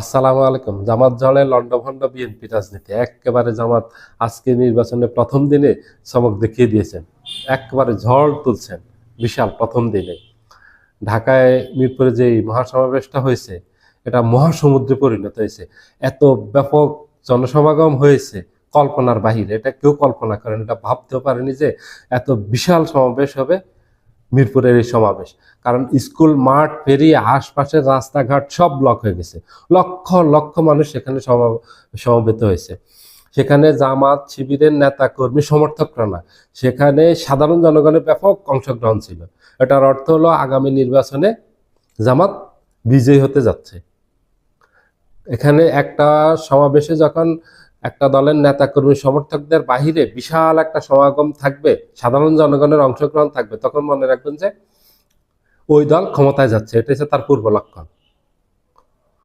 আসসালামু আলাইকুম। জামাত জলে লন্ডভন্ড বিএনপি রাজনীতি একেবারে জামাত আজকে নির্বাচনে প্রথম দিনে চমক দেখিয়ে দিয়েছেন, একেবারে ঝড় তুলছেন। বিশাল প্রথম দিনে ঢাকায় মিরপুরে যে মহাসমাবেশটা হয়েছে এটা মহাসমুদ্রে পরিণত হয়েছে। এত ব্যাপক জনসমাগম হয়েছে কল্পনার বাহিরে, এটা কেউ কল্পনা করেন, এটা ভাবতেও পারেনি যে এত বিশাল সমাবেশ হবে মিরপুরের এই সমাবেশ। কারণ স্কুল মাঠ পেরিয়ে আশপাশের রাস্তাঘাট সব ব্লক হয়ে গেছে, লক্ষ লক্ষ মানুষ সেখানে সমবেত হয়েছে। সেখানে জামাত শিবিরের নেতা কর্মী সমর্থকরা না, সেখানে সাধারণ জনগণের ব্যাপক অংশগ্রহণ ছিল। এটার অর্থ হলো আগামী নির্বাচনে জামাত বিজয়ী হতে যাচ্ছে। এখানে একটা সমাবেশে যখন একটা দলের নেতাকর্মী সমর্থকদের বাহিরে বিশাল একটা সমাগম থাকবে, সাধারণ জনগণের অংশগ্রহণ থাকবে, তখন মনে রাখবেন যে ওই দল ক্ষমতায় যাচ্ছে, এটা হচ্ছে তার পূর্ব লক্ষণ।